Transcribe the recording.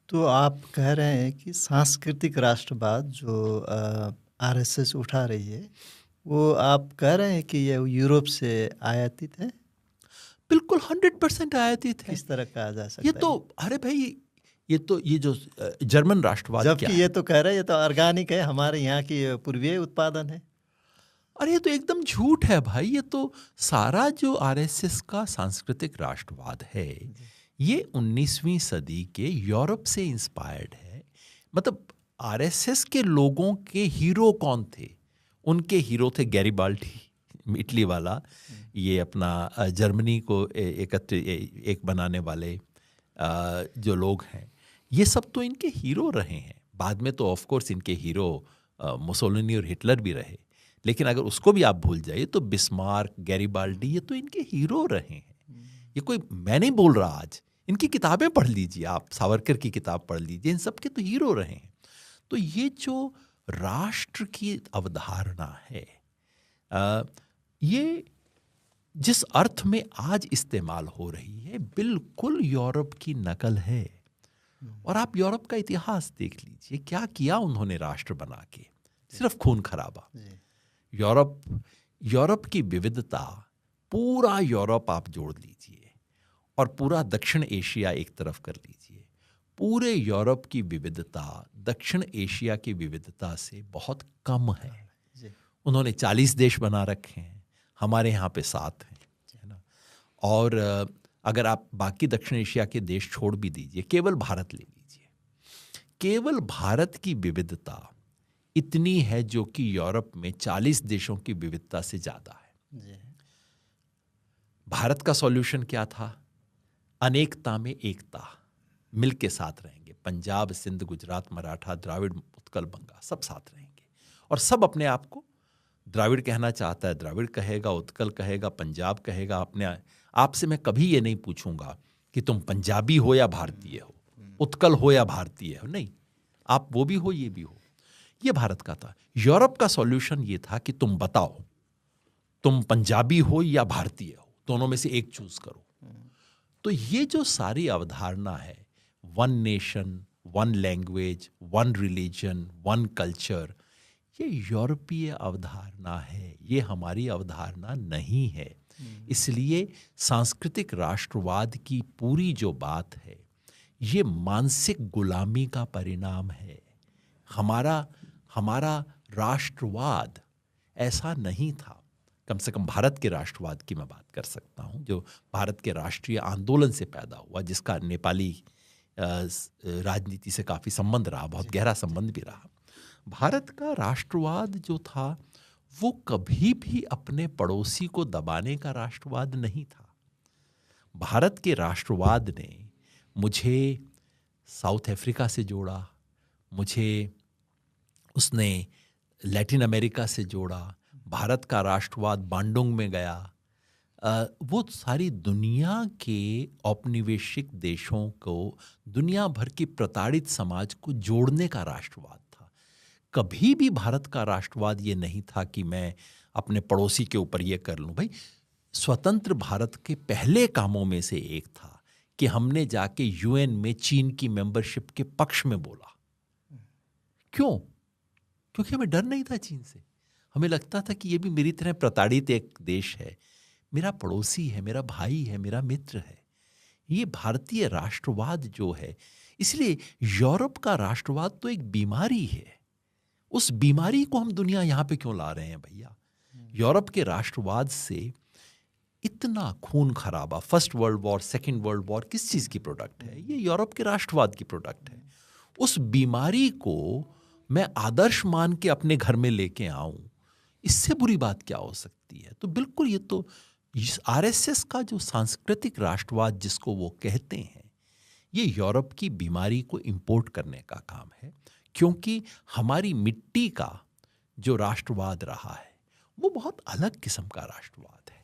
तो आप कह रहे हैं कि सांस्कृतिक राष्ट्रवाद जो आरएसएस उठा रही है, वो आप कह रहे हैं कि ये यूरोप से आयातित है? बिल्कुल 100% आयातित है। किस तरह कहा जा ये सकता है तो, ये? अरे भाई, ये जो जर्मन राष्ट्रवाद क्या जबकि ये है? तो कह रहे हैं ये तो ऑर्गेनिक है, हमारे यहाँ की पूर्वीय उत्पादन है। अरे ये तो एकदम झूठ है भाई। ये तो सारा जो आरएसएस का सांस्कृतिक राष्ट्रवाद है, जी। ये 19वीं सदी के यूरोप से इंस्पायर्ड है। मतलब आरएसएस के लोगों के हीरो कौन थे? उनके हीरो थे गैरिबाल्डी, इटली वाला, ये अपना जर्मनी को एक बनाने वाले जो लोग हैं, ये सब तो इनके हीरो रहे हैं। बाद में तो ऑफ कोर्स इनके हीरो मुसोलिनी और हिटलर भी रहे, लेकिन अगर उसको भी आप भूल जाइए तो बिस्मार्क, गैरिबाल्डी, ये तो इनके हीरो रहे हैं। ये कोई मैं नहीं बोल रहा आज, इनकी किताबें पढ़ लीजिए, आप सावरकर की किताब पढ़ लीजिए, इन सब के तो हीरो रहे हैं। तो ये जो राष्ट्र की अवधारणा है, ये जिस अर्थ में आज इस्तेमाल हो रही है, बिल्कुल यूरोप की नकल है। और आप यूरोप का इतिहास देख लीजिए, क्या किया उन्होंने राष्ट्र बना के, सिर्फ खून खराबा। जी। यूरोप यूरोप की विविधता, पूरा यूरोप आप जोड़ लीजिए और पूरा दक्षिण एशिया एक तरफ कर लीजिए, पूरे यूरोप की विविधता दक्षिण एशिया की विविधता से बहुत कम है। जी। उन्होंने 40 देश बना रखे हैं, हमारे यहाँ पे 7 हैं, है ना। और अगर आप बाकी दक्षिण एशिया के देश छोड़ भी दीजिए, केवल भारत ले लीजिए, केवल भारत की विविधता इतनी है जो कि यूरोप में 40 देशों की विविधता से ज्यादा है। जी। भारत का सॉल्यूशन क्या था? अनेकता में एकता, मिलके साथ रहेंगे। पंजाब, सिंध, गुजरात, मराठा, द्राविड़, उत्कल, बंगा, सब साथ रहेंगे। और सब अपने आप को द्राविड़ कहना चाहता है, द्राविड़ कहेगा, उत्कल कहेगा, पंजाब कहेगा। अपने आपसे मैं कभी ये नहीं पूछूंगा कि तुम पंजाबी हो या भारतीय हो, उत्कल हो या भारतीय हो, नहीं, आप वो भी हो, ये भी हो। ये भारत का था। यूरोप का सॉल्यूशन ये था कि तुम बताओ, तुम पंजाबी हो या भारतीय हो, दोनों में से एक चूज करो। तो ये जो सारी अवधारणा है, one nation, one language, one religion, one culture, ये यूरोपीय अवधारणा है, ये हमारी अवधारणा नहीं है। इसलिए सांस्कृतिक राष्ट्रवाद की पूरी जो बात है, ये मानसिक गुलामी का परिणाम है। हमारा हमारा राष्ट्रवाद ऐसा नहीं था। कम से कम भारत के राष्ट्रवाद की मैं बात कर सकता हूँ, जो भारत के राष्ट्रीय आंदोलन से पैदा हुआ, जिसका नेपाली राजनीति से काफ़ी संबंध रहा, बहुत गहरा संबंध भी रहा। भारत का राष्ट्रवाद जो था, वो कभी भी अपने पड़ोसी को दबाने का राष्ट्रवाद नहीं था। भारत के राष्ट्रवाद ने मुझे साउथ अफ्रीका से जोड़ा, मुझे उसने लैटिन अमेरिका से जोड़ा। भारत का राष्ट्रवाद बांडुंग में गया। वो सारी दुनिया के औपनिवेशिक देशों को, दुनिया भर की प्रताड़ित समाज को जोड़ने का राष्ट्रवाद था। कभी भी भारत का राष्ट्रवाद ये नहीं था कि मैं अपने पड़ोसी के ऊपर ये कर लूं। भाई, स्वतंत्र भारत के पहले कामों में से एक था कि हमने जाके यूएन में चीन की मेंबरशिप के पक्ष में बोला। क्यों? क्योंकि हमें डर नहीं था चीन से। हमें लगता था कि ये भी मेरी तरह प्रताड़ित एक देश है, मेरा पड़ोसी है, मेरा भाई है, मेरा मित्र है। ये भारतीय राष्ट्रवाद जो है, इसलिए यूरोप का राष्ट्रवाद तो एक बीमारी है। उस बीमारी को हम दुनिया यहां पे क्यों ला रहे हैं भैया? यूरोप के राष्ट्रवाद से इतना खून खराबा, first world war, second world war किस चीज की प्रोडक्ट है? ये यूरोप के राष्ट्रवाद की प्रोडक्ट है। उस बीमारी को मैं आदर्श मान के अपने घर में लेके आऊं, इससे बुरी बात क्या हो सकती है? तो बिल्कुल ये तो आरएसएस का जो सांस्कृतिक राष्ट्रवाद जिसको वो कहते हैं, ये यूरोप की बीमारी को इंपोर्ट करने का काम है। क्योंकि हमारी मिट्टी का जो राष्ट्रवाद रहा है, वो बहुत अलग किस्म का राष्ट्रवाद है।